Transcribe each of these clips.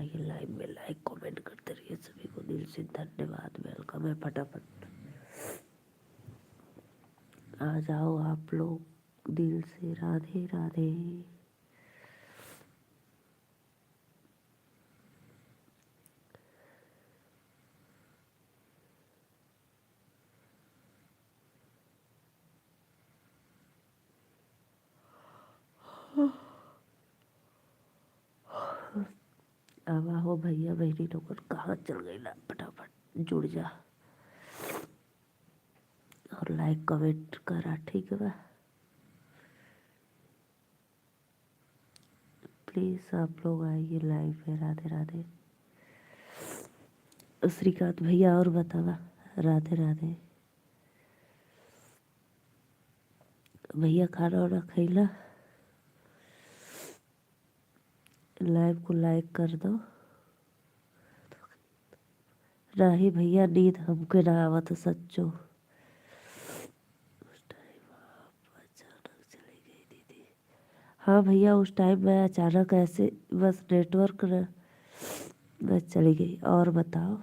आइए लाइव में, like comment करते रहिए। सभी को दिल से धन्यवाद। वेलकम है। फटाफट आ जाओ आप लोग दिल से। राधे राधे। अब आओ भैया बहनी लोग, कहाँ चल गई ला, फटाफट जुड़ जा और लाइक कमेंट करा, ठीक है बा। प्लीज़ आप लोग आइए लाइव में। राधे राधे। श्रीकांत भैया और बतावा। राधे राधे भैया। खाना वाना खैला? लाइव को लाइक कर दो। नहीं भैया, नींद हमके ना आवत सच्चो। उस टाइम आप अचानक चली गई दीदी। हाँ भैया, उस टाइम मैं अचानक ऐसे बस नेटवर्क न मैं चली गई। और बताओ।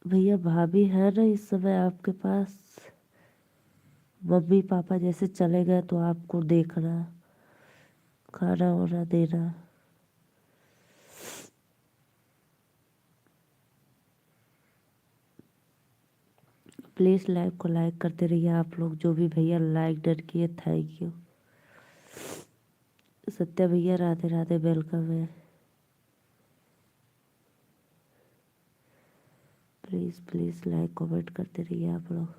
भैया भाभी है ना इस समय आपके पास? मम्मी पापा जैसे चले गए तो आपको देखना, खाना वाना देना। प्लीज़ लाइव को लाइक करते रहिए आप लोग। जो भी भैया लाइक डर किए, थैंक यू। सत्या भैया राधे राधे, वेलकम है। प्लीज़ प्लीज़ लाइक कमेंट करते रहिए आप लोग।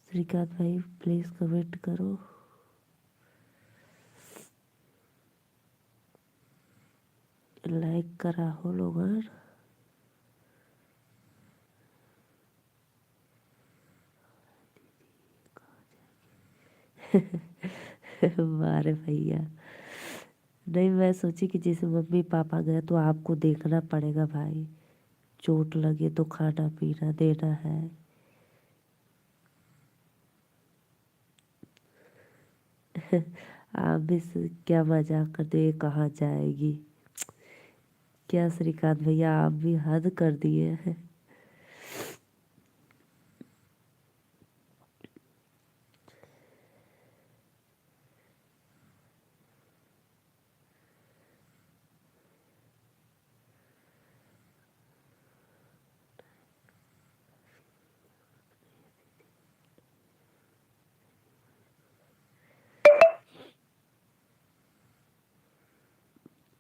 श्रीकांत भाई प्लीज़ कमेंट करो। लाइक करा हो लोग। मारे भैया। नहीं, मैं सोची कि जैसे मम्मी पापा गए तो आपको देखना पड़ेगा भाई। चोट लगे तो खाना पीना देना है। आप भी क्या मजाक करते, कहाँ जाएगी क्या? श्रीकांत भैया आप भी हद कर दिए हैं।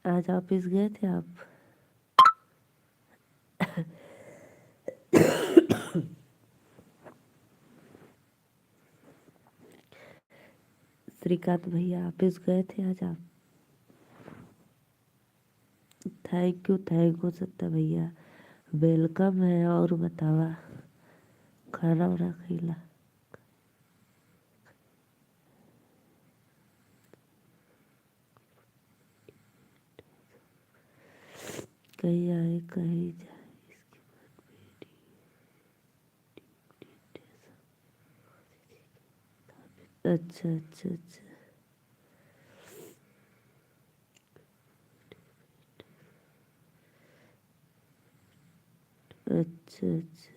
आज ऑफिस गए थे आप? श्रीकांत भैया ऑफिस गए थे आज आप? थैंक यू सत्ता भैया, वेलकम है। और बतावा, खाना वाना खिला? कहीं आए कहीं जाए, इसके बाद अच्छा अच्छा अच्छा। अच्छा अच्छा।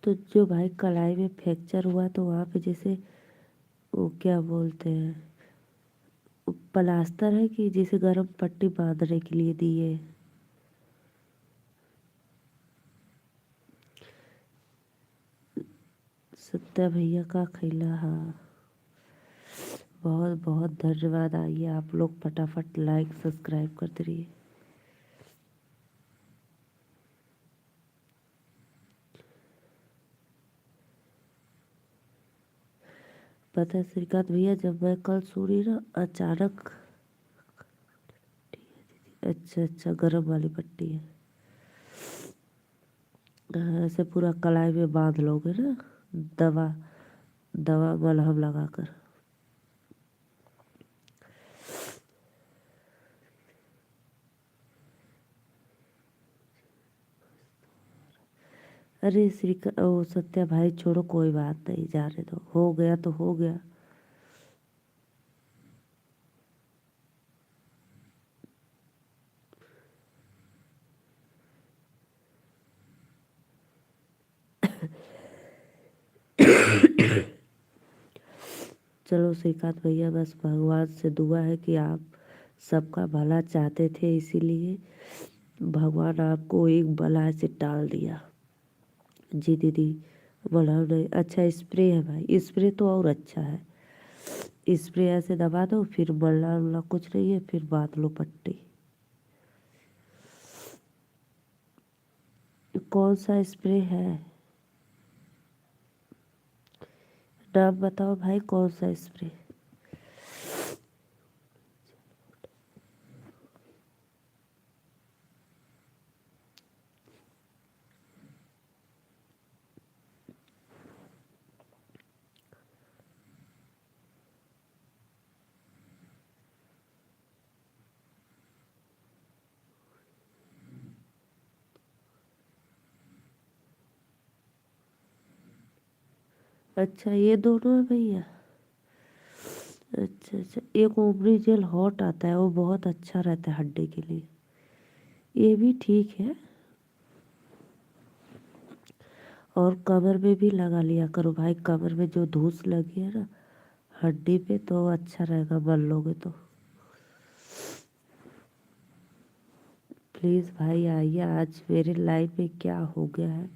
तो जो भाई कलाई में फ्रैक्चर हुआ तो वहाँ पे जैसे वो क्या बोलते हैं, वो प्लास्टर है कि जैसे गर्म पट्टी बांधने के लिए दिए? सत्या भैया का खिला, हाँ। बहुत बहुत धन्यवाद। आइए आप लोग फटाफट लाइक सब्सक्राइब करते रहिए। पता है श्रीकांत भैया, जब मैं कल सो रही ना अचानक। अच्छा अच्छा, गर्म वाली पट्टी है। हाँ, ऐसे पूरा कलाई में बांध लोगे ना? दवा दवा मलहम लगाकर। अरे ओ सत्या भाई छोड़ो, कोई बात नहीं, जाने दो, हो गया तो हो गया। चलो श्रीकांत भैया, बस भगवान से दुआ है कि आप सबका भला चाहते थे, इसीलिए भगवान आपको एक बला से टाल दिया। जी दीदी, मलहम नहीं, अच्छा स्प्रे है भाई, स्प्रे तो और अच्छा है। स्प्रे ऐसे दबा दो, फिर मलना उलना कुछ नहीं है, फिर बांध लो पट्टी। कौन सा स्प्रे है? नाम बताओ भाई, कौन सा स्प्रे? अच्छा ये दोनों है भैया। अच्छा अच्छा, एक ओमनी जेल हॉट आता है, वो बहुत अच्छा रहता है हड्डी के लिए। ये भी ठीक है। और कमर में भी लगा लिया करो भाई, कमर में जो धूस लगी है ना हड्डी पे, तो अच्छा रहेगा मल लोगे तो। प्लीज़ भाई आइए, आज मेरे लाइफ में क्या हो गया है,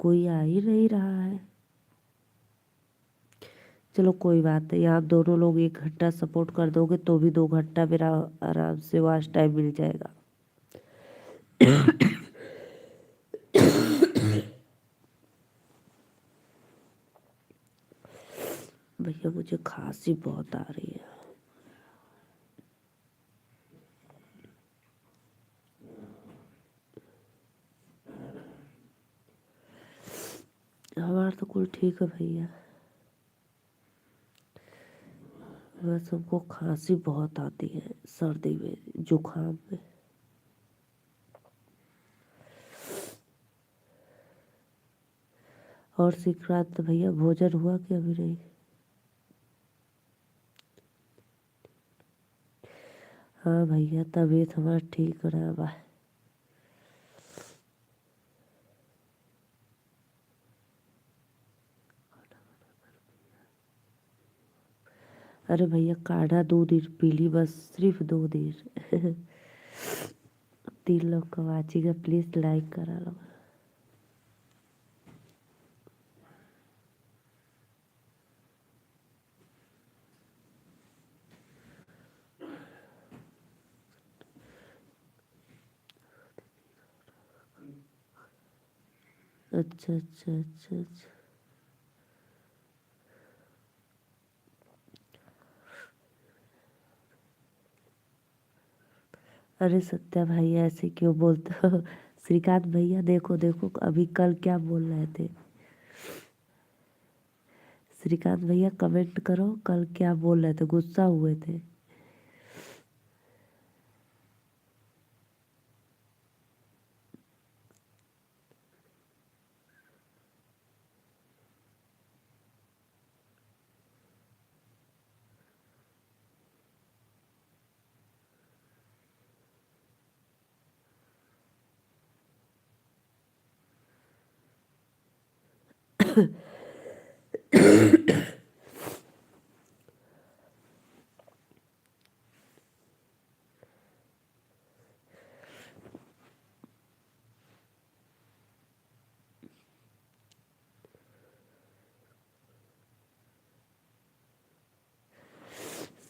कोई आ ही नहीं रहा है। चलो कोई बात नहीं, आप दोनों लोग 1 घंटा सपोर्ट कर दोगे तो भी 2 घंटा मेरा आराम से वॉच टाइम मिल जाएगा। भैया मुझे खांसी बहुत आ रही है। हमारा तो कुल ठीक है भैया, बस हमको खांसी बहुत आती है, सर्दी में, जुकाम में। और श्रीकांत भैया भोजन हुआ कि अभी नहीं? हाँ भैया, तबीयत हमारा ठीक रहा बा। अरे भैया काढ़ा 2 दिन पी ली, बस सिर्फ 2 दिन। 3 लोग का वाचिएगा, प्लीज़ लाइक करा लो। अच्छा अच्छा अच्छा अच्छा। अरे सत्या भाई ऐसे क्यों बोलते हो? श्रीकांत भैया देखो देखो, अभी कल क्या बोल रहे थे। श्रीकांत भैया कमेंट करो, कल क्या बोल रहे थे, गुस्सा हुए थे।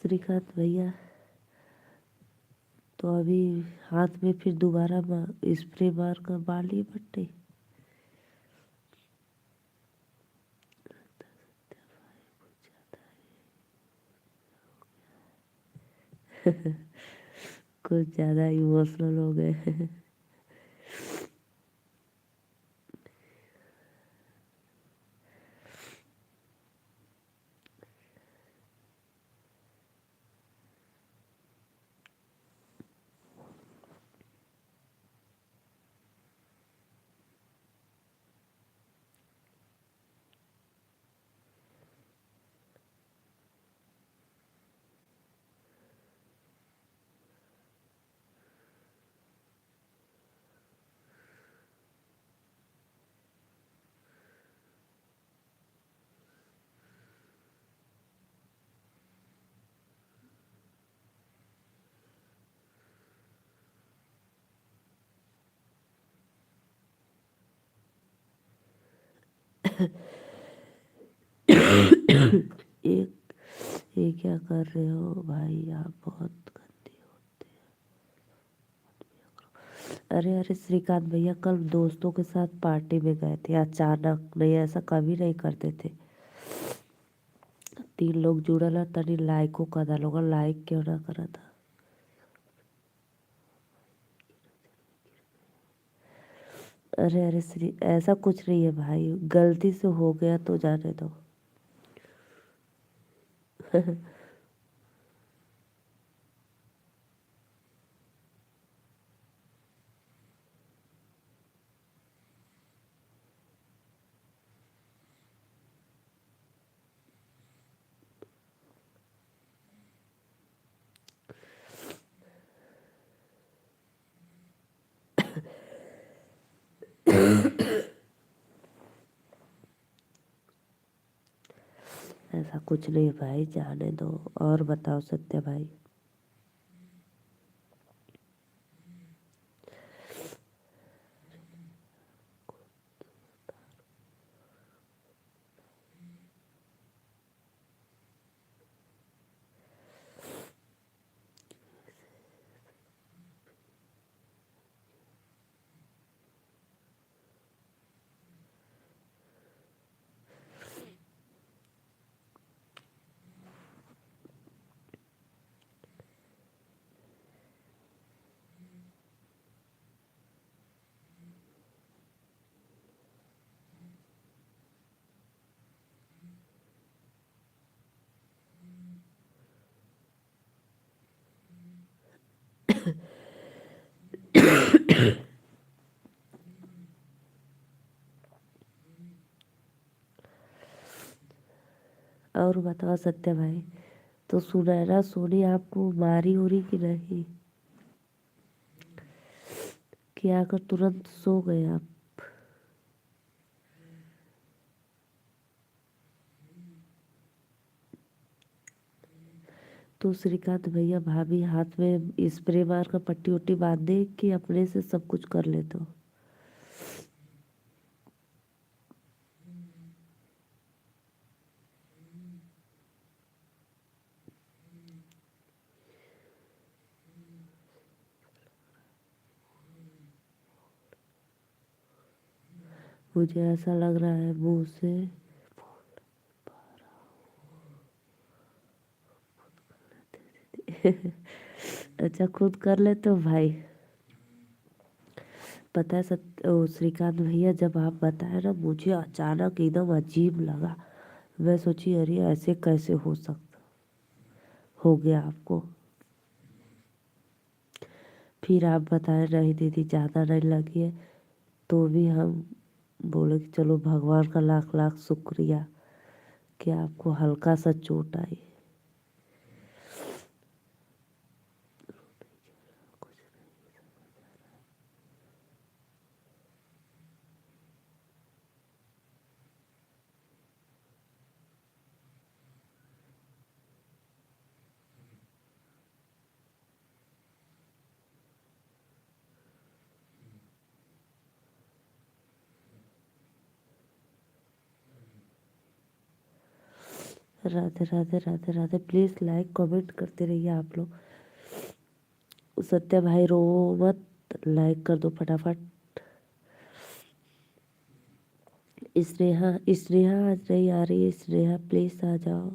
श्रीकांत भैया तो अभी हाथ में फिर दोबारा स्प्रे मार कर मार लिए पट्टी। कुछ ज़्यादा इमोशनल हो गए। एक ये क्या कर रहे हो भाई, आप बहुत गंदे होते हैं। अरे अरे श्रीकांत भैया, कल दोस्तों के साथ पार्टी में गए थे अचानक, नहीं ऐसा कभी नहीं करते थे। 3 लोग जुड़ल है, तनी लाइको कदा लोग लाइक क्यों ना करा था। अरे अरे श्री, ऐसा कुछ नहीं है भाई, गलती से हो गया तो जाने दो। ऐसा कुछ नहीं भाई, जाने दो। और बताओ सत्य भाई। और बताओ सत्य भाई, तो सुनैना सोनी आपको मारी उरी कि नहीं, कि आकर तुरंत सो गए आप। तो श्रीकांत भैया भाभी हाथ में स्प्रे मार कर पट्टी उट्टी बांध दे कि अपने से सब कुछ कर लेते हो। मुझे ऐसा लग रहा है मुंह से। अच्छा खुद कर लेते हो भाई। पता है श्रीकांत भैया, जब आप बताए ना, मुझे अचानक एकदम अजीब लगा। मैं सोची अरे ऐसे कैसे हो सकता, हो गया आपको। फिर आप बताए नहीं दीदी ज़्यादा नहीं लगी है, तो भी हम बोले कि चलो भगवान का लाख लाख शुक्रिया कि आपको हल्का सा चोट आई। Radhe Radhe Radhe Radhe, please like comment करते रहिए आप लोग। सत्या भाई रो मत, लाइक कर दो फटाफट। स्नेहा, स्नेहा आज नहीं आ रही है, स्नेहा प्लीज़ आ जाओ।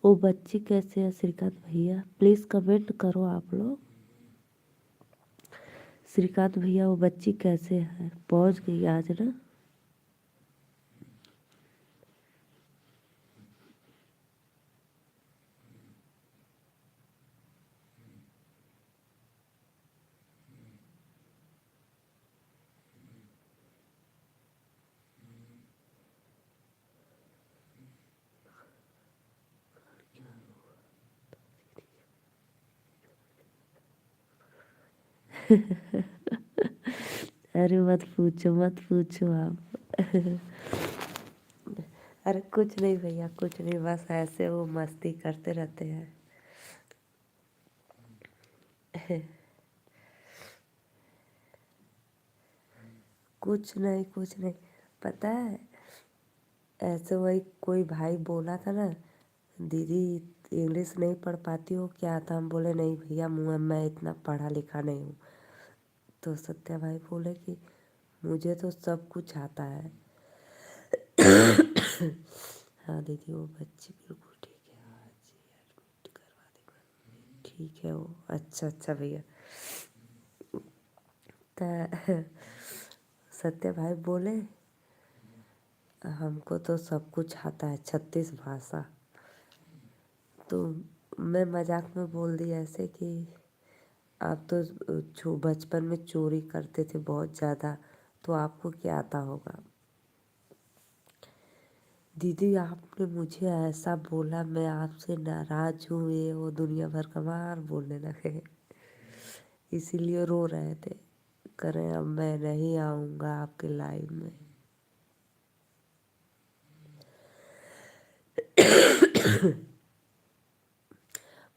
वो बच्ची कैसे है श्रीकांत भैया, प्लीज़ कमेंट करो आप लोग। श्रीकांत भैया वो बच्ची कैसे है, पहुंच गई आज ना। अरे मत पूछो आप। अरे कुछ नहीं भैया, कुछ नहीं, बस ऐसे वो मस्ती करते रहते हैं। कुछ नहीं, कुछ नहीं। पता है, ऐसे वही कोई भाई बोला था ना, दीदी इंग्लिश नहीं पढ़ पाती हो क्या? था हम बोले नहीं भैया, मुँह मैं इतना पढ़ा लिखा नहीं हूँ। तो सत्या भाई बोले कि मुझे तो सब कुछ आता है। हाँ दीदी, वो बच्ची बिल्कुल ठीक है, आज ही एडमिट करवा देगा। ठीक है वो, अच्छा अच्छा भैया। तो सत्या भाई बोले हमको तो सब कुछ आता है, 36 भाषा। तो मैं मजाक में बोल दी ऐसे कि आप तो बचपन में चोरी करते थे बहुत ज़्यादा, तो आपको क्या आता होगा? दीदी आपने मुझे ऐसा बोला, मैं आपसे नाराज हूँ, ये वो दुनिया भर का मार बोलने लगे। इसीलिए रो रहे थे, कह रहे अब मैं नहीं आऊँगा आपके लाइफ में।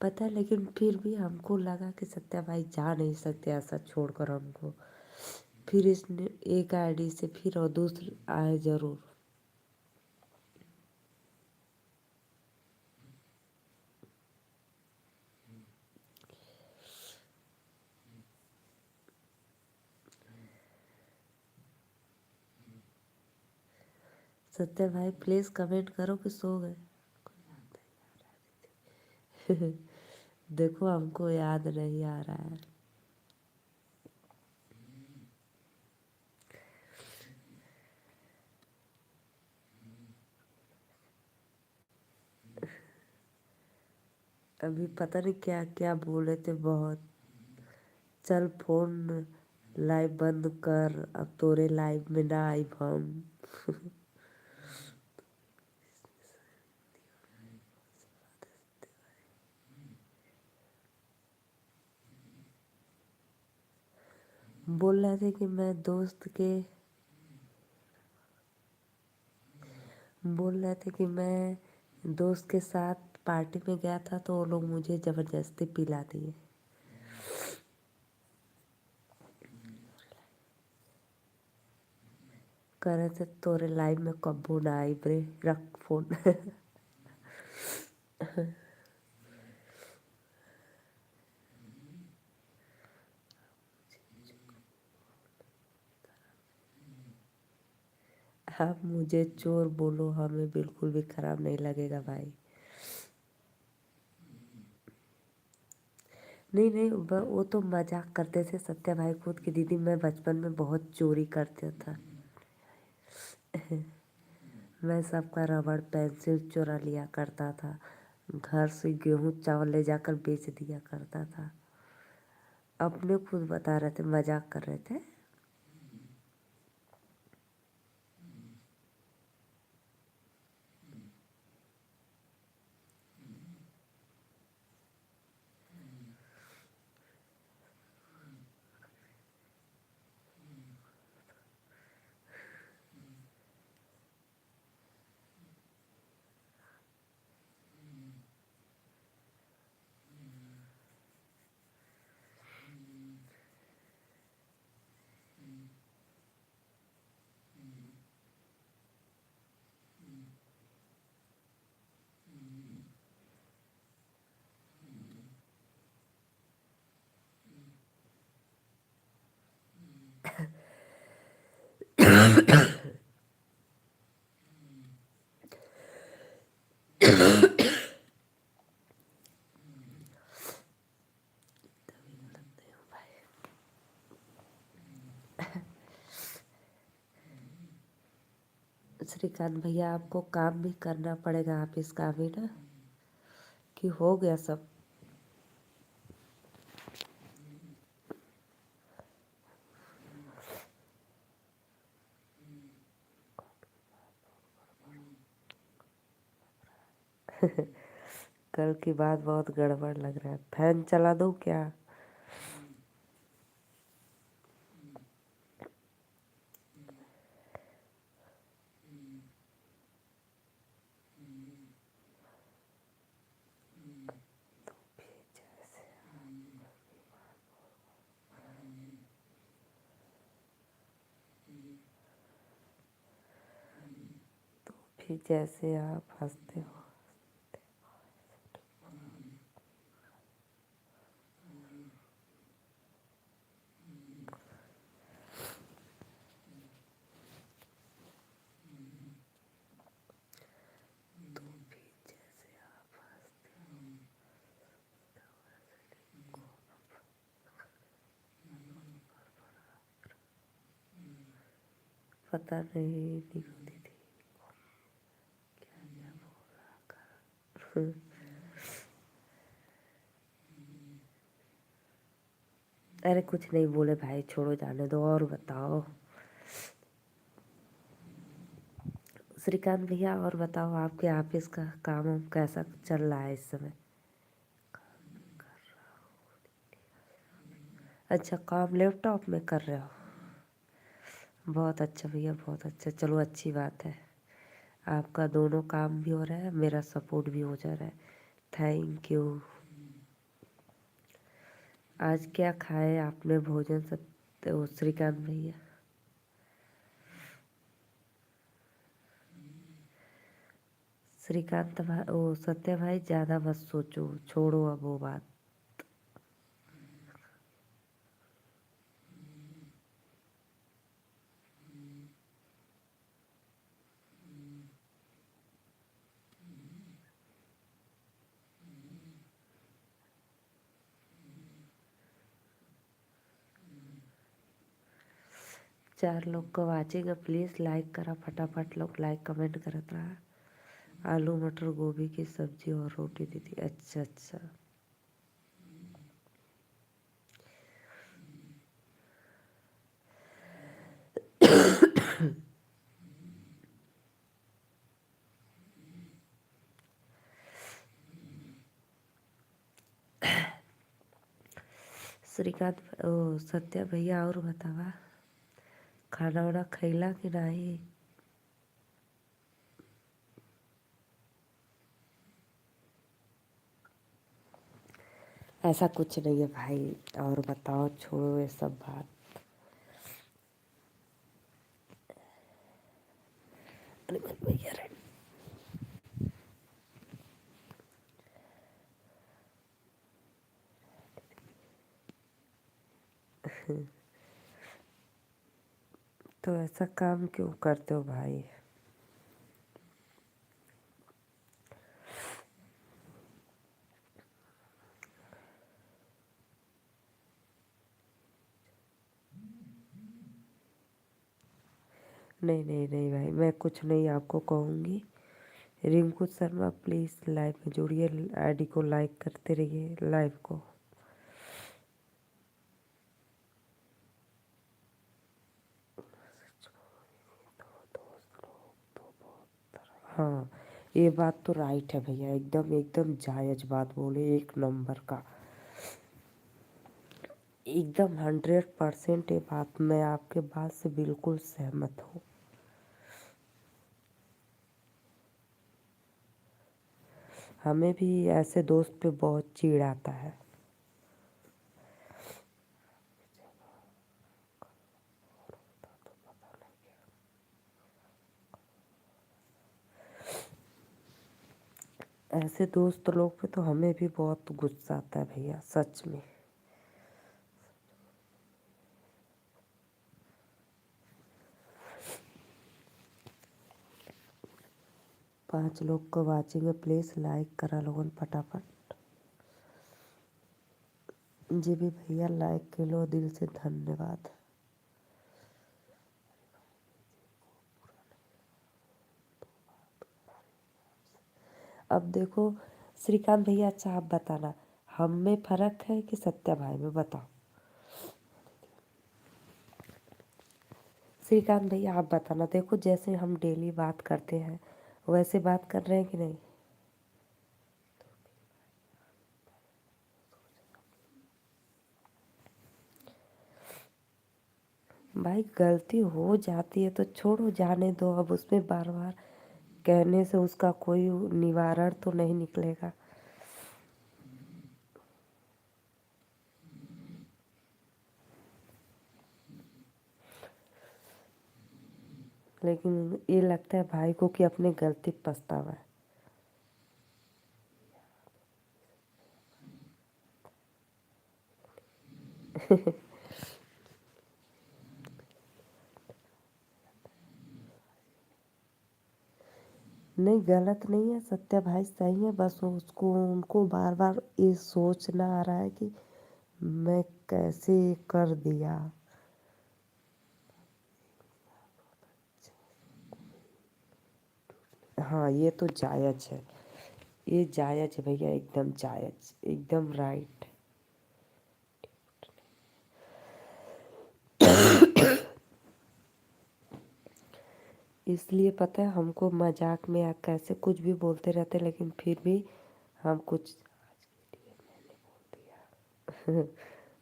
पता है, लेकिन फिर भी हमको लगा कि सत्या भाई जा नहीं सकते ऐसा छोड़कर हमको। फिर इसने एक आईडी से फिर और दूसरी आए ज़रूर। सत्या भाई प्लीज़ कमेंट करो कि सो गए। देखो हमको याद नहीं आ रहा है। अभी पता नहीं क्या क्या बोले थे बहुत। चल फोन लाइव बंद कर, अब तोरे लाइव में ना आई हम। बोल रहे थे कि मैं दोस्त के बोल रहे थे कि मैं दोस्त के साथ पार्टी में गया था, तो वो लोग मुझे ज़बरदस्ती पिला दिए। कह रहे थे तोरे लाइव में कब्बो ना आई ब्रे, रख फोन। आप मुझे चोर बोलो, हमें बिल्कुल भी खराब नहीं लगेगा भाई। नहीं नहीं, वो तो मजाक करते थे सत्या भाई खुद की, दीदी मैं बचपन में बहुत चोरी करता था। मैं सबका रबड़ पेंसिल चुरा लिया करता था, घर से गेहूँ चावल ले जाकर बेच दिया करता था। अपने खुद बता रहे थे, मजाक कर रहे थे। श्रीकांत भैया आपको काम भी करना पड़ेगा ऑफिस का भी ना, कि हो गया सब? कल की बात बहुत गड़बड़ लग रहा है, फैन चला दूँ क्या? भी जैसे आप हंसते हो। पता नहीं निकलती थी। अरे कुछ नहीं बोले भाई, छोड़ो जाने दो। और बताओ श्रीकांत भैया, और बताओ आपके ऑफिस का काम वाम कैसा चल रहा है इस समय? अच्छा, काम लैपटॉप में कर रहे हो? बहुत अच्छा भैया, बहुत अच्छा। चलो अच्छी बात है, आपका दोनों काम भी हो रहा है, मेरा सपोर्ट भी हो जा रहा है। Thank you. आज क्या खाए आपने भोजन ओ श्रीकांत भैया? श्रीकांत भाई, ओ सत्य भाई, ज़्यादा मत सोचो, छोड़ो अब वो बात। 4 लोग को वाचिंग, प्लीज़ लाइक करा फटाफट, लोग लाइक कमेंट करत रहा। आलू मटर गोभी की सब्जी और रोटी दी थी। अच्छा अच्छा। श्रीकांत ओ सत्या भैया, और बतावा खाना वाना खैला कि नहीं? ऐसा कुछ नहीं है भाई, और बताओ, छोड़ो ये सब बात। अरे भैया रे। तो ऐसा काम क्यों करते हो भाई? नहीं नहीं नहीं भाई, मैं कुछ नहीं आपको कहूँगी। रिंकू शर्मा प्लीज़ लाइव में जुड़िए, आईडी को लाइक करते रहिए, लाइव को। हाँ, ये बात तो राइट है भैया, एकदम एकदम जायज़ बात बोले, एक नंबर का। एकदम 100% ये बात, मैं आपके बात से बिल्कुल सहमत हूँ। हमें भी ऐसे दोस्त पे बहुत चिढ़ आता है। ऐसे दोस्त लोग पे तो हमें भी बहुत गुस्सा आता है भैया, सच में। 5 लोग को वाचिंग है, प्लीज़ लाइक करा लोगन फटाफट। जी भी भैया, लाइक के लो, दिल से धन्यवाद। अब देखो श्रीकांत भैया, अच्छा आप बताना, हम में फ़र्क है कि सत्या भाई में, बताओ। श्रीकांत भैया आप बताना, देखो जैसे हम डेली बात करते हैं वैसे बात कर रहे हैं कि नहीं? भाई गलती हो जाती है तो छोड़ो जाने दो, अब उसमें बार बार कहने से उसका कोई निवारण तो नहीं निकलेगा। लेकिन ये लगता है भाई को कि अपने गलती पछतावा है। नहीं गलत नहीं है, सत्या भाई सही है, बस उसको उनको बार बार ये सोचना आ रहा है कि मैं कैसे कर दिया। हाँ ये तो जायज़ है, ये जायज़ है भैया, एकदम जायज़, एकदम राइट। इसलिए पता है हमको मजाक में या कैसे कुछ भी बोलते रहते, लेकिन फिर भी हम कुछ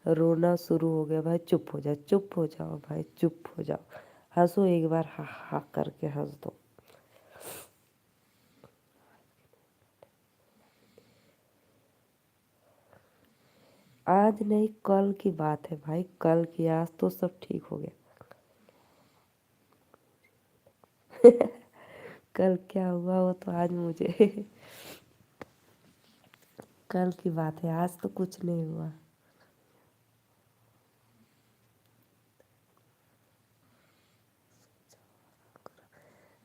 रोना शुरू हो गया। भाई चुप हो जाओ, चुप हो जाओ भाई, चुप हो जाओ, हंसो एक बार, हा हा करके हंस दो। आज नहीं कल की बात है भाई, कल की, आज तो सब ठीक हो गया। कल क्या हुआ वो तो आज मुझे कल की बात है, आज तो कुछ नहीं हुआ।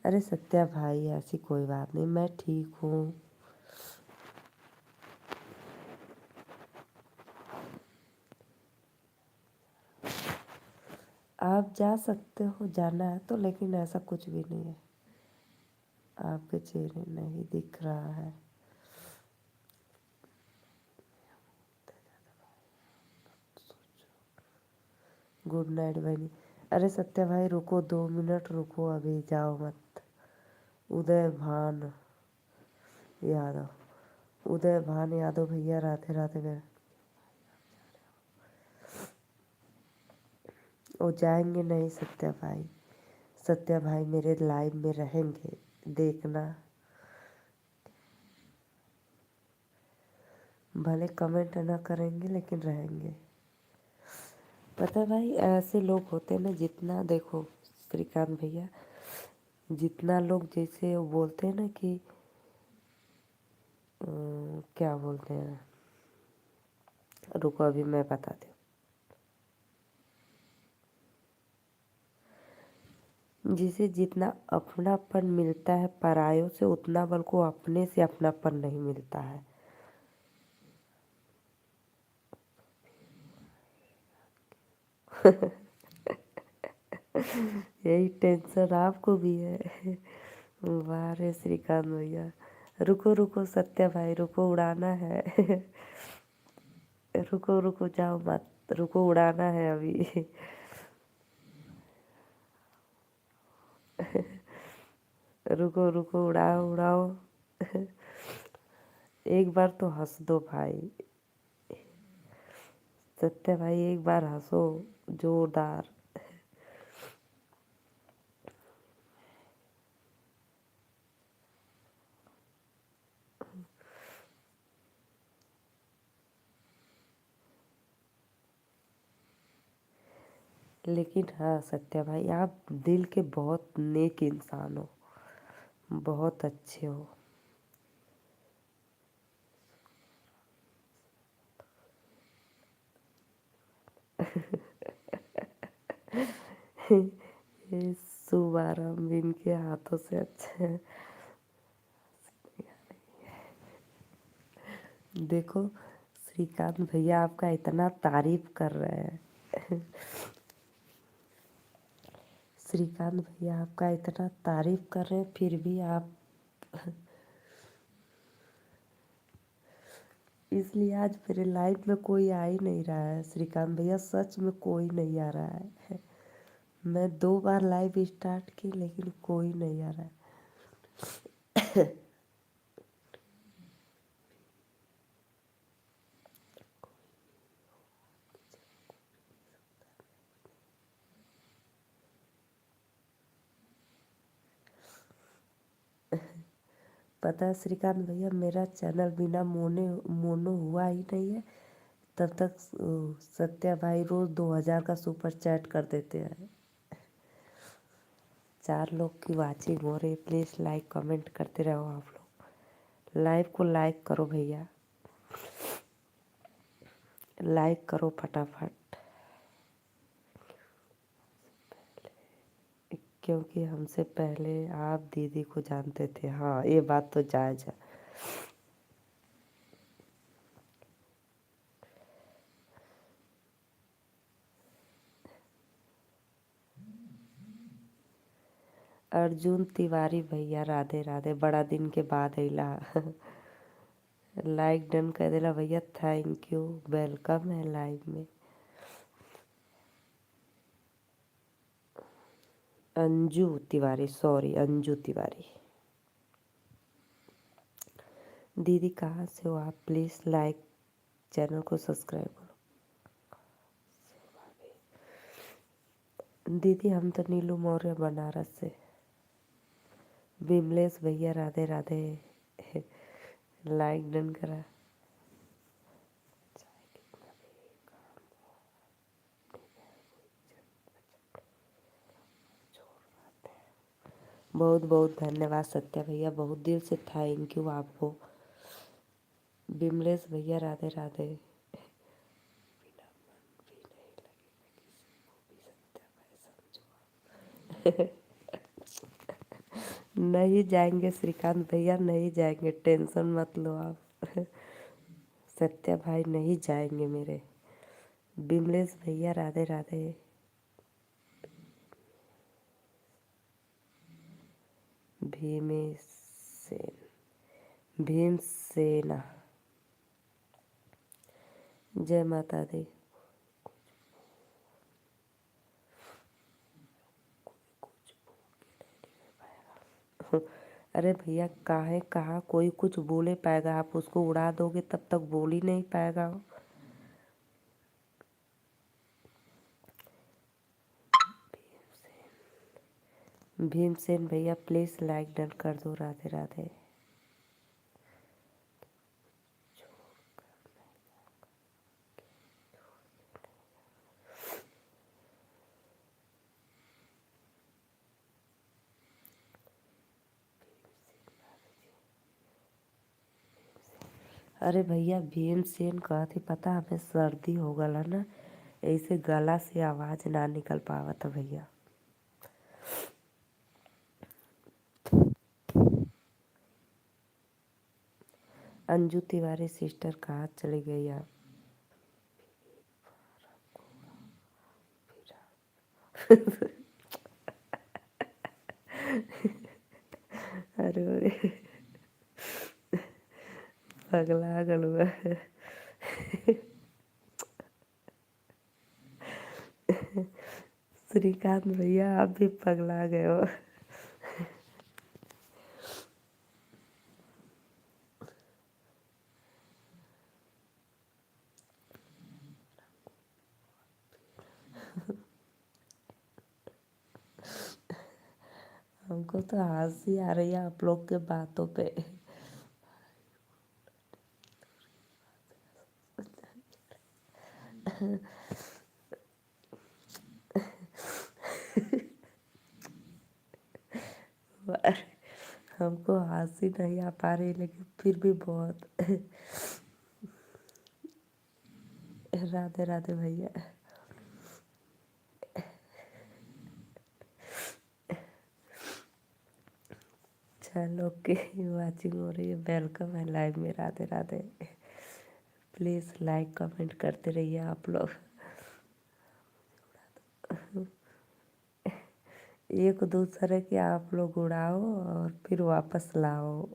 अरे सत्या भाई ऐसी कोई बात नहीं, मैं ठीक हूँ। आप जा सकते हो, जाना है तो, लेकिन ऐसा कुछ भी नहीं है। आपके चेहरे नहीं दिख रहा है। गुड नाइट बहनी। अरे सत्या भाई रुको, 2 मिनट रुको, अभी जाओ मत। उदय भान यादव, उदय भान यादव भैया, राधे राधे भैया। वो जाएंगे नहीं सत्या भाई, सत्या भाई मेरे लाइव में रहेंगे, देखना। भले कमेंट ना करेंगे लेकिन रहेंगे। पता है भाई ऐसे लोग होते हैं ना, जितना देखो श्रीकांत भैया, जितना लोग जैसे वो बोलते हैं ना कि क्या बोलते हैं, रुको अभी मैं बताती हूँ। जिसे जितना अपनापन मिलता है परायों से, उतना बल को अपने से अपनापन नहीं मिलता है। यही टेंशन आपको भी है। वाह रे श्रीकांत भैया। रुको रुको सत्या भाई, रुको उड़ाना है। रुको रुको जाओ मत, रुको उड़ाना है अभी। रुको रुको उड़ाओ उड़ाओ। एक बार तो हंस दो भाई, सत्या भाई एक बार हंसो जोरदार। लेकिन हाँ सत्या भाई आप दिल के बहुत नेक इंसान हो, बहुत अच्छे हो। ये शुभारंभ इनके हाथों से अच्छा है। देखो श्रीकांत भैया आपका इतना तारीफ कर रहे हैं। श्रीकांत भैया आपका इतना तारीफ कर रहे हैं, फिर भी आप, इसलिए आज मेरे लाइफ में कोई आ ही नहीं रहा है श्रीकांत भैया, सच में कोई नहीं आ रहा है। मैं 2 बार लाइव स्टार्ट की लेकिन कोई नहीं आ रहा है। पता है श्रीकांत भैया, मेरा चैनल बिना मोने मोनो हुआ ही नहीं है तब तक। सत्या भाई रोज़ 2000 का सुपर चैट कर देते हैं। 4 लोग की वाचिंग हो रही है। प्लीज़ लाइक कमेंट करते रहो आप लोग। लाइव को लाइक करो भैया, लाइक करो फटाफट, क्योंकि हमसे पहले आप दीदी को जानते थे। हाँ, ये बात तो जायज़ है। अर्जुन तिवारी भैया राधे राधे, बड़ा दिन के बाद अइला। लाइक डन कर देला भैया, थैंक यू, वेलकम है लाइव में। अंजू तिवारी, सॉरी अंजू तिवारी। दीदी कहाँ से हो आप? प्लीज़ लाइक, चैनल को सब्सक्राइब करो। दीदी हम तो नीलू मौर्य बनारस से। विमलेश भैया राधे राधे। लाइक डन करा। बहुत बहुत धन्यवाद सत्या भैया, बहुत दिल से थैंक यू आपको। विमलेश भैया राधे राधे। नहीं जाएंगे श्रीकांत भैया, नहीं जाएंगे, टेंशन मत लो आप। सत्या भाई नहीं जाएंगे मेरे। विमलेश भैया राधे राधे। भीमेसेन, भीमसेना, जय माता दी। अरे भैया काहे कहाँ कोई कुछ बोले पाएगा, आप उसको उड़ा दोगे तब तक बोल ही नहीं पाएगा वो। भीमसेन भैया प्लीज़ लाइक डन कर दो, राधे राधे। अरे भैया भीमसेन कहती पता हमें सर्दी हो गला ना, ऐसे गला से आवाज़ ना निकल पावा था भैया। अंजू तिवारी सिस्टर कहाँ चली गई आप? अरे अरे पगला गलुआ। श्रीकांत भैया आप भी पगला गए हो। हमको तो हंसी आ रही है आप लोग के बातों पे। हमको हंसी नहीं आ पा रही, लेकिन फिर भी बहुत। राधे राधे भैया। चलो के वाचिंग हो रही है, वेलकम है लाइव में, Radhe Radhe. Please like comment करते रहिए आप लोग। एक दूसरे के आप लोग उड़ाओ और फिर वापस लाओ।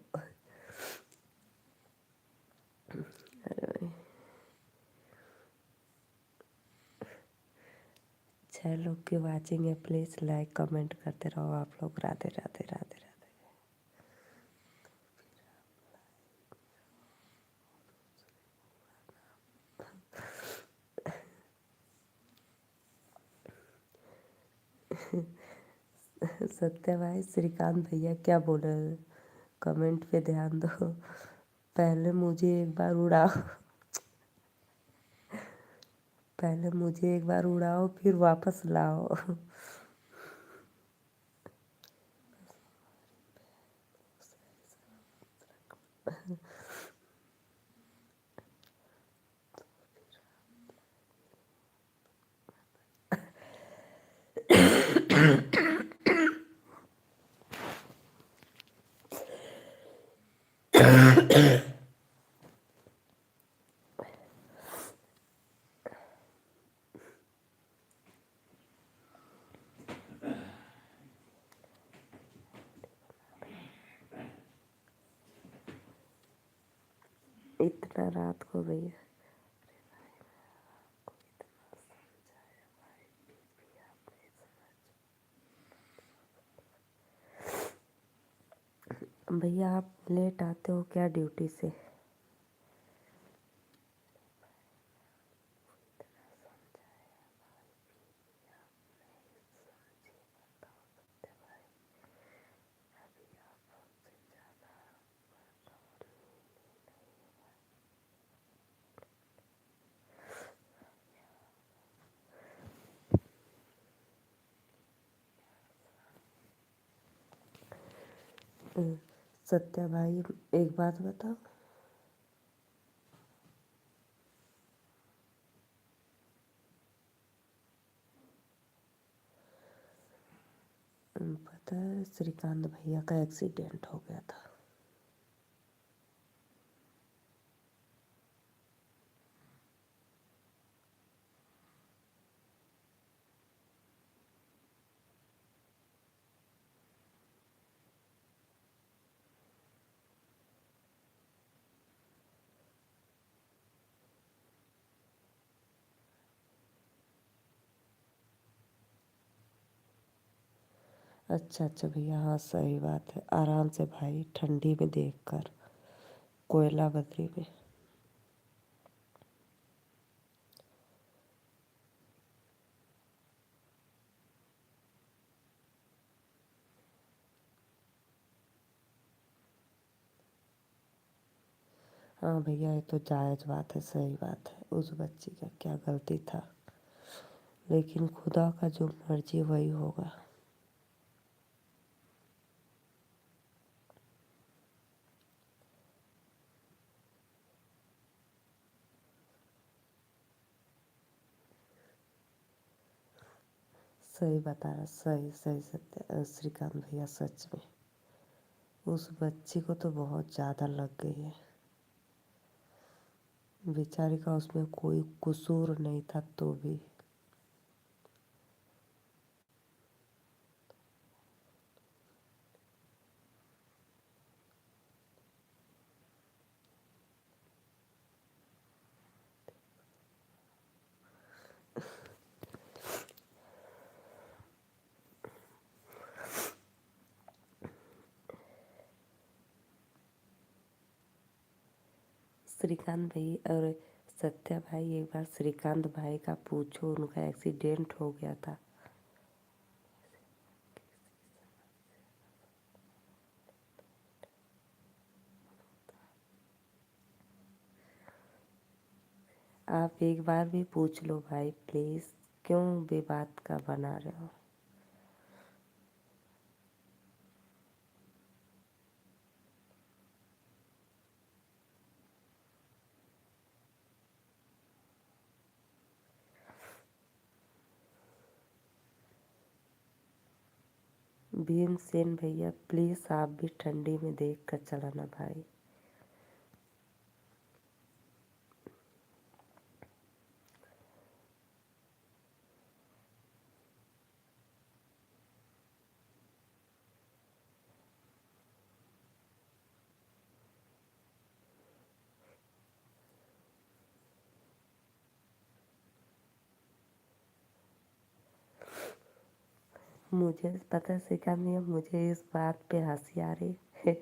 छह लोग की वाचिंग है, प्लीज़ लाइक कमेंट करते रहो आप लोग। राधे राधे राधे राधे। सत्या भाई श्रीकांत भैया क्या बोल रहे हैं, कमेंट पे ध्यान दो। पहले मुझे एक बार उड़ाओ, पहले मुझे एक बार उड़ाओ फिर वापस लाओ। इतना रात को भैया भैया आप लेट आते हो क्या ड्यूटी से? सत्या भाई एक बात बताओ, पता है श्रीकांत भैया का एक्सीडेंट हो गया था। अच्छा अच्छा भैया, हाँ सही बात है। आराम से भाई, ठंडी में देख कर, कोयला बद्री में। हाँ भैया ये तो जायज़ बात है, सही बात है। उस बच्ची का क्या गलती था, लेकिन खुदा का जो मर्जी वही होगा। सही बता रहा, सही सही सत्य श्रीकांत भैया, सच में उस बच्ची को तो बहुत ज़्यादा लग गई है। बेचारी का उसमें कोई कसूर नहीं था तो भी। श्रीकांत भाई और सत्या भाई, एक बार श्रीकांत भाई का पूछो, उनका एक्सीडेंट हो गया था। आप एक बार भी पूछ लो भाई प्लीज़, क्यों बेबात का बना रहे हो? भीमसेन भैया प्लीज़ आप भी ठंडी में देख कर चलाना भाई। मुझे पता है श्रीकांत भैया, मुझे इस बात पे हंसी आ रही है।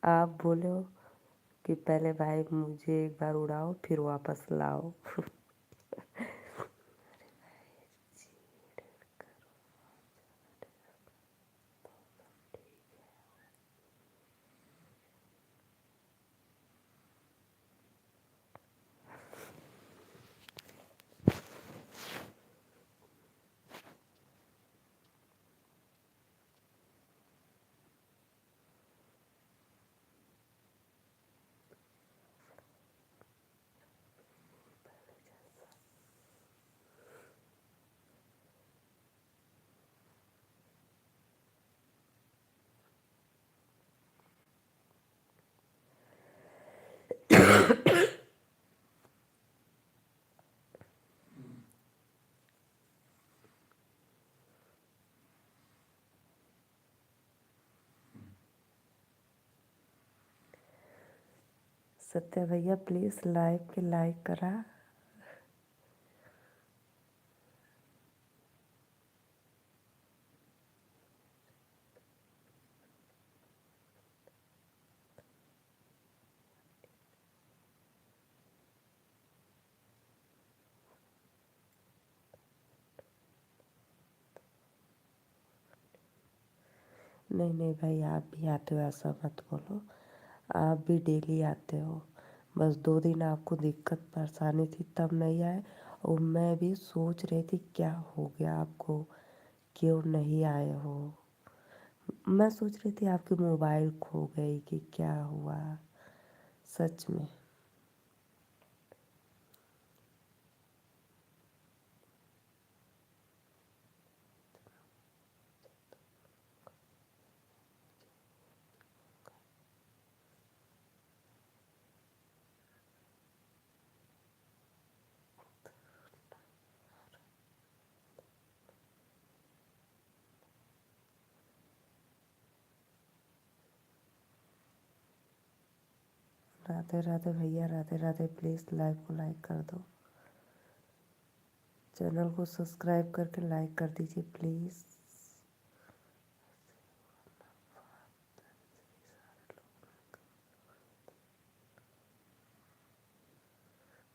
आप बोले हो कि पहले भाई मुझे एक बार उड़ाओ फिर वापस लाओ। सत्या भैया प्लीज़ लाइव के लाइक करा। नहीं नहीं भाई, आप भी आते हो ऐसा मत बोलो, आप भी डेली आते हो। बस 2 दिन आपको दिक्कत परेशानी थी तब नहीं आए, और मैं भी सोच रही थी क्या हो गया आपको, क्यों नहीं आए हो। मैं सोच रही थी आपकी मोबाइल खो गई कि क्या हुआ, सच में। राधे राधे भैया, राधे राधे। प्लीज़ लाइव को लाइक कर दो, चैनल को सब्सक्राइब करके लाइक कर दीजिए प्लीज़।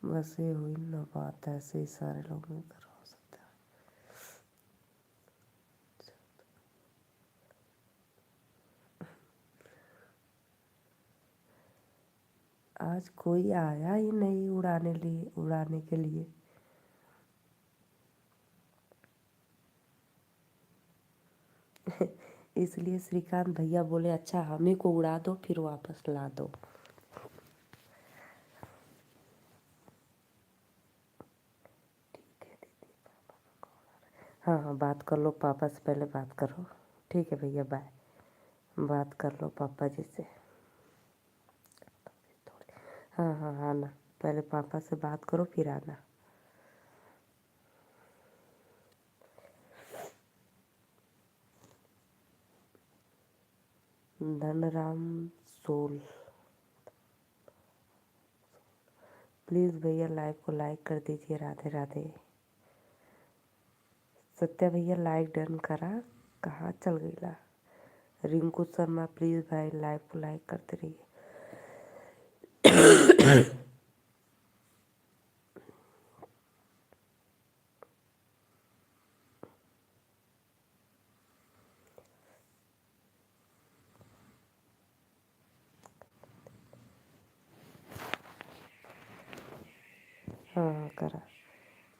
बस ये हुई ना बात, ऐसे ही सारे लोग मिलकर हो सकता है। आज कोई आया ही नहीं उड़ाने के लिए। इसलिए श्रीकांत भैया बोले अच्छा हम ही को उड़ा दो फिर वापस ला दो। हाँ हाँ, बात कर लो पापा से, पहले बात करो। ठीक है भैया, बाय। बात कर लो पापा जी से। हाँ हाँ, आना, पहले पापा से बात करो फिर आना। धनराम सोल, प्लीज़ भैया लाइव को लाइक कर दीजिए। राधे राधे। सत्या भैया लाइक डन करा, कहाँ चल गई ला। रिंकू शर्मा प्लीज़ भाई लाइव को लाइक करते रहिए। हाँ हाँ करा।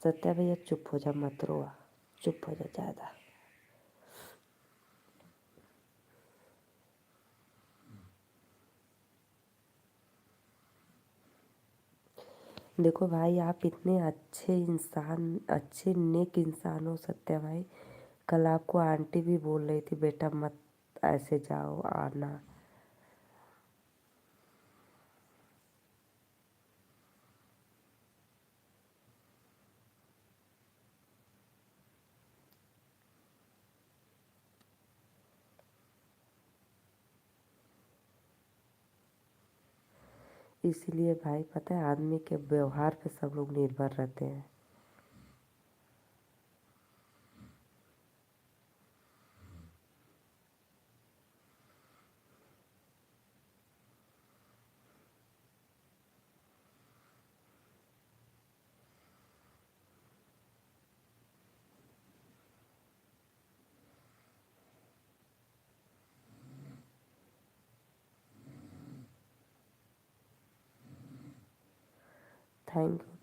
सत्या भैया चुप हो जा, मत रोआ, चुप हो जा ज़्यादा। देखो भाई, आप इतने अच्छे इंसान, अच्छे नेक इंसान हो सत्या भाई। कल आपको आंटी भी बोल रही थी बेटा मत ऐसे जाओ आना। इसीलिए भाई पता है, आदमी के व्यवहार पे सब लोग निर्भर रहते हैं।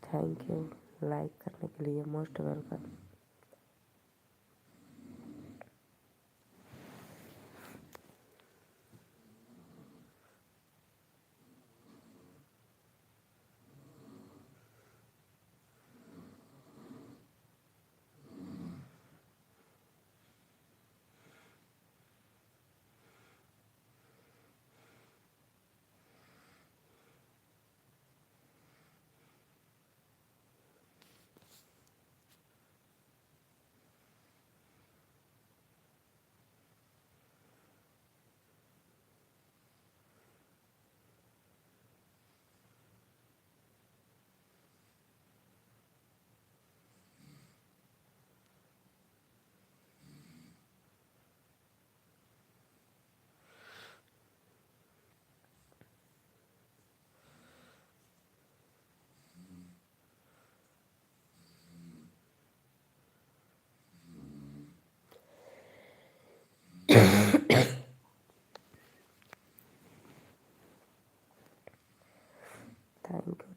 थैंक यू लाइक करने के लिए, most welcome.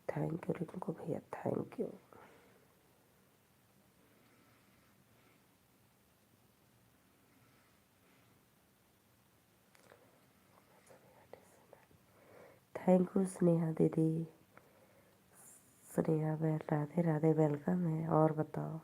Thank you Rinku भैया, thank you. Thank you Sneha दीदी, स्नेहा बहन, राधे राधे, वेलकम है। और बताओ।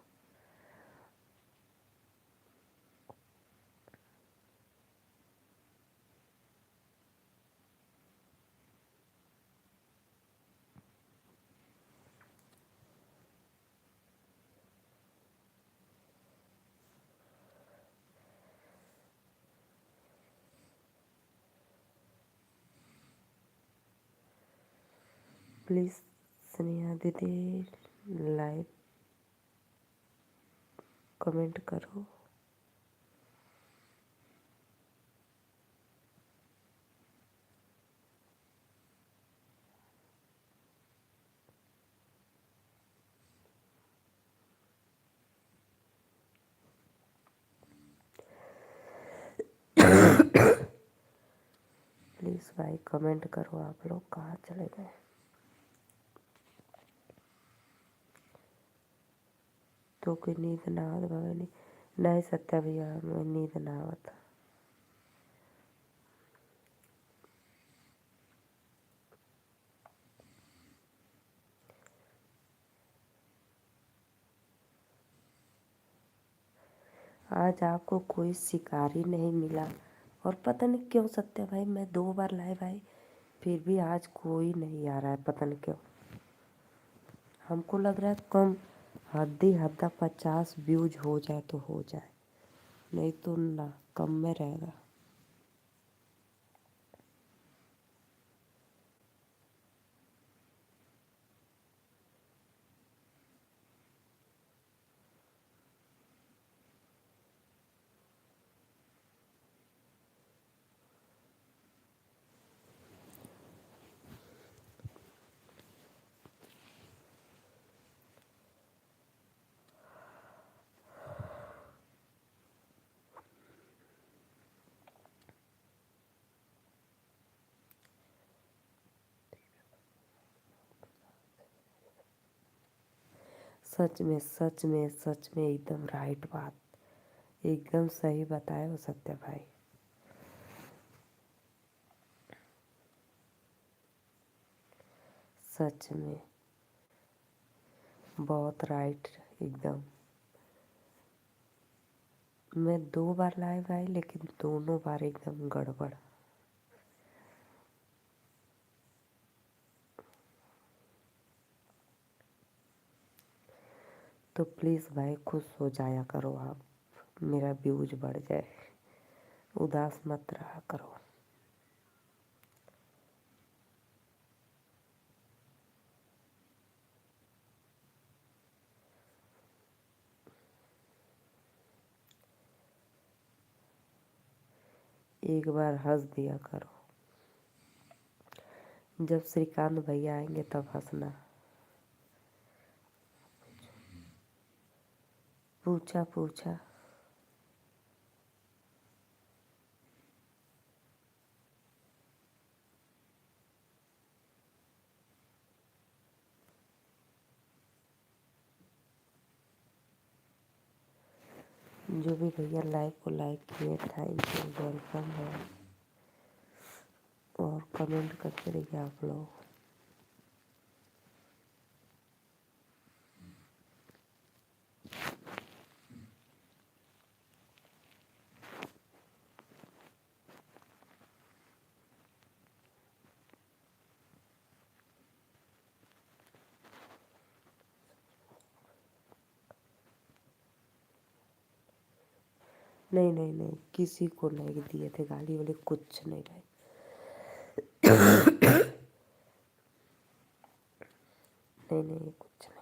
प्लीज़ स्नेहा दीदी लाइव कमेंट करो। प्लीज़ भाई कमेंट करो। आप लोग कहाँ चले गए? तो कोई नींद ना आवत बाबा? नहीं सत्या भैया, मैं नींद ना आवत। आज आपको कोई शिकारी नहीं मिला, और पता नहीं क्यों सत्या भाई, मैं 2 बार लाइव आई फिर भी आज कोई नहीं आ रहा है, पता नहीं क्यों। हमको लग रहा है कम हद ही हद 50 व्यूज हो जाए तो हो जाए, नहीं तो ना, कम में रहेगा। सच में सच में सच में एकदम राइट बात, एकदम सही बताए हो सत्या भाई। सच में बहुत राइट एकदम। मैं 2 बार लाइव आई लेकिन दोनों बार एकदम गड़बड़। तो प्लीज़ भाई खुश हो जाया करो आप, मेरा व्यूज बढ़ जाए, उदास मत रहा करो। एक बार हंस दिया करो। जब श्रीकांत भैया आएंगे तब हंसना। पूछा पूछा। जो भी भैया लाइव को लाइक किए, थैंक यू, वेलकम है। और कमेंट करते रहिए आप लोग। नहीं नहीं नहीं, किसी को नहीं दिए थे गाली वाली, कुछ नहीं रहे। नहीं नहीं, कुछ नहीं।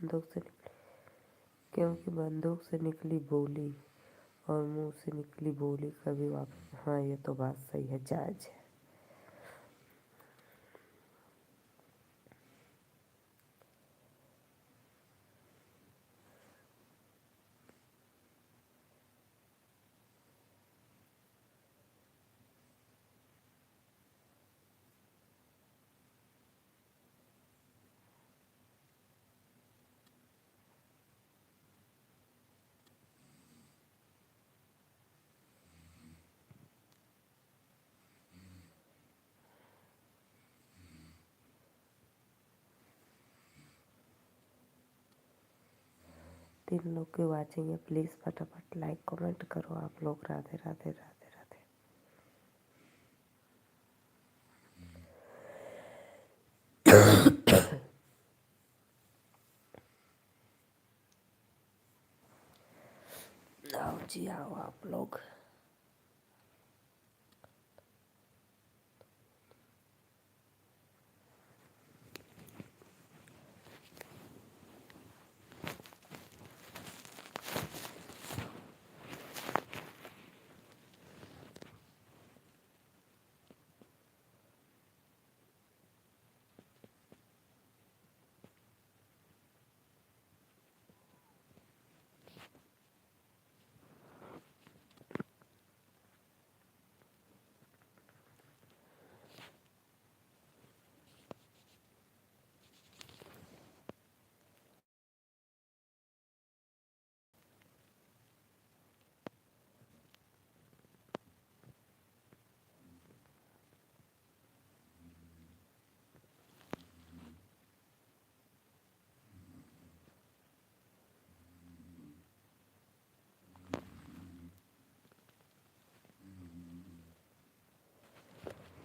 बंदूक से क्योंकि बंदूक से निकली बोली और मुंह से निकली बोली कभी वापस। हाँ, ये तो बात सही है, जायज़ है। तीन लोग की वाचिंग है, प्लीज़ फटाफट लाइक कमेंट करो आप लोग। राधे राधे राधे राधे। आओ जी आओ आप लोग।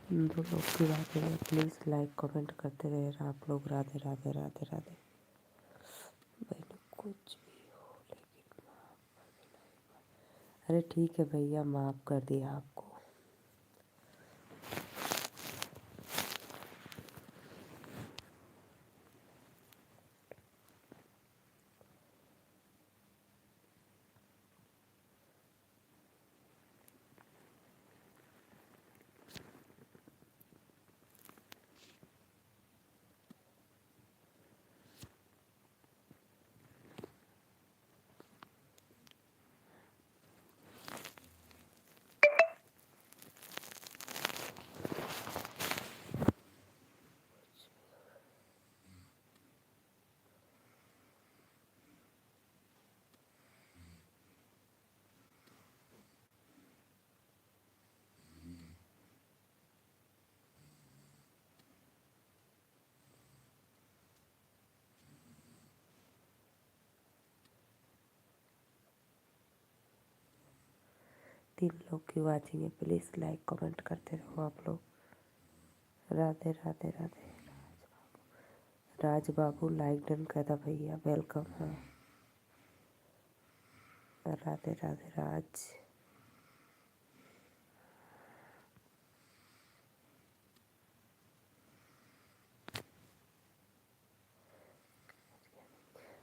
दो लोग की बातें हैं, प्लीज़ लाइक कमेंट करते रहे आप लोग। राधे राधे राधे राधे। मैंने कुछ भी हो लेकिन अरे ठीक है भैया, माफ़ कर दिया आपको। तीन लोग की वाचिंग है, प्लीज़ लाइक कमेंट करते रहो आप लोग। राधे राधे राधे। राज बाबू लाइक डन कहता भैया, वेलकम। हाँ, राधे राधे राज।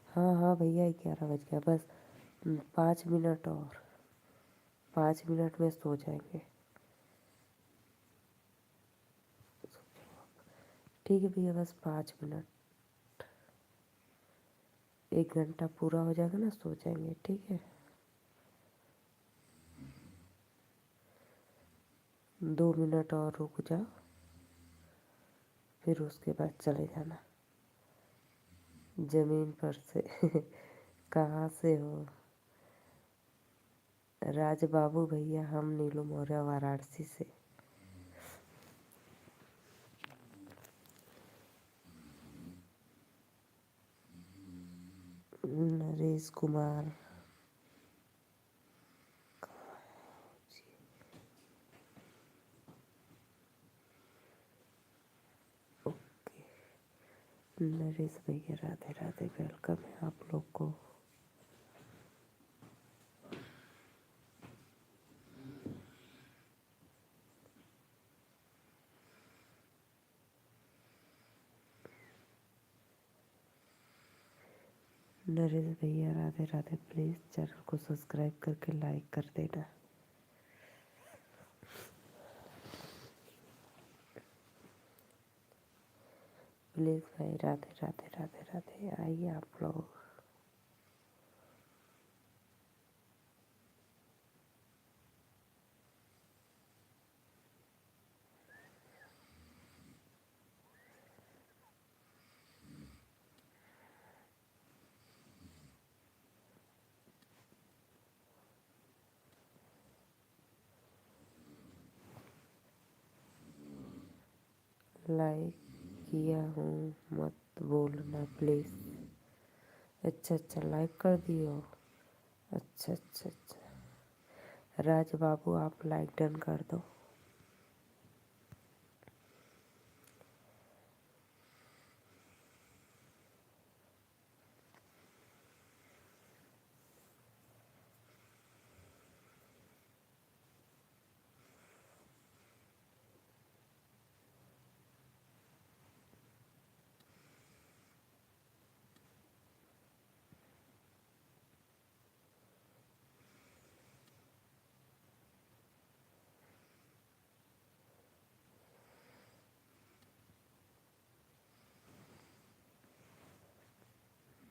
हाँ हाँ भैया, 11 बज गया, बस 5 मिनट और, 5 मिनट में सो जाएंगे। ठीक है भैया, बस 5 मिनट, 1 घंटा पूरा हो जाएगा ना, सो जाएंगे। ठीक है, 2 मिनट और रुक जाओ, फिर उसके बाद चले जाना ज़मीन पर से। कहाँ से हो? राज बाबू भैया, हम नीलू मौर्य वाराणसी से। नरेश कुमार। ओके, नरेश भैया राधे राधे, वेलकम है आप लोग को। नरेश भैया राधे राधे। प्लीज़ चैनल को सब्सक्राइब करके लाइक कर देना। प्लीज़ भाई राधे राधे राधे राधे, आइए आप लोग। लाइक किया हूँ मत बोलना प्लीज़। अच्छा लाइक कर दियो। अच्छा। राज बाबू आप लाइक डन कर दो।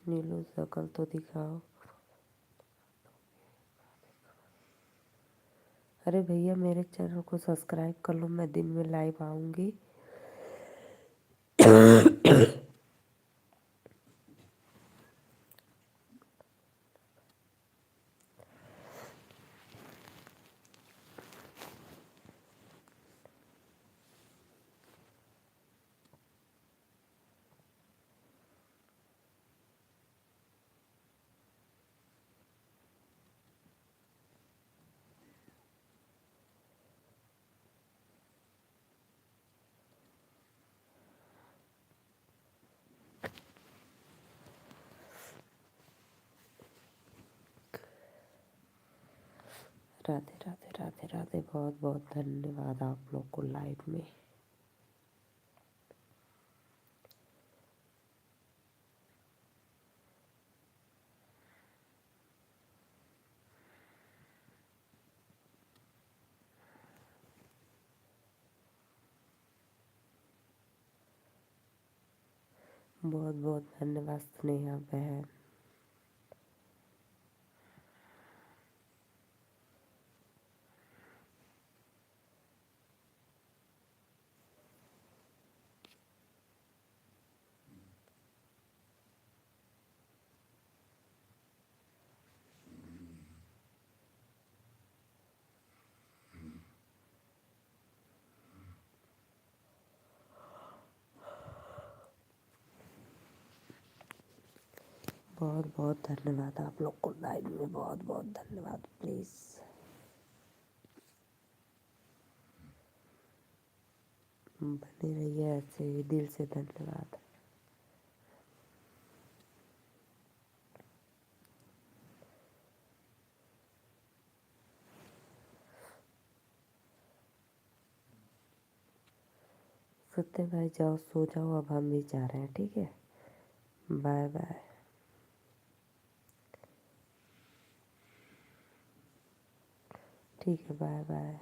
नीलू शकल तो दिखाओ। अरे भैया मेरे चैनल को सब्सक्राइब कर लो, मैं दिन में लाइव आऊँगी। राधे राधे राधे राधे, बहुत बहुत धन्यवाद आप लोग को लाइव में। बहुत बहुत धन्यवाद स्नेहा बहन। बहुत बहुत धन्यवाद आप लोग को लाइव में, बहुत बहुत धन्यवाद। प्लीज़ बने रहिए ऐसे ही, दिल से धन्यवाद। सत्य भाई जाओ सो जाओ, अब हम भी जा रहे हैं, ठीक है। Bye bye. ठीक है, बाय बाय।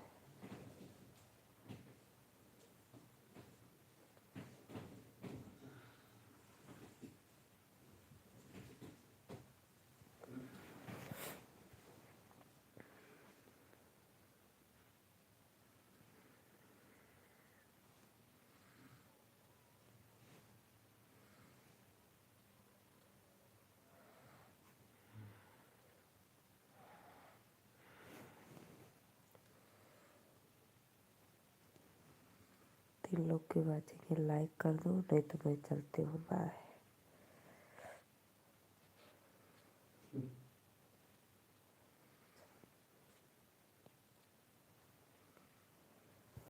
तीन लोग की बातें लाइक कर दो, नहीं तो मैं चलती हूँ। बाय।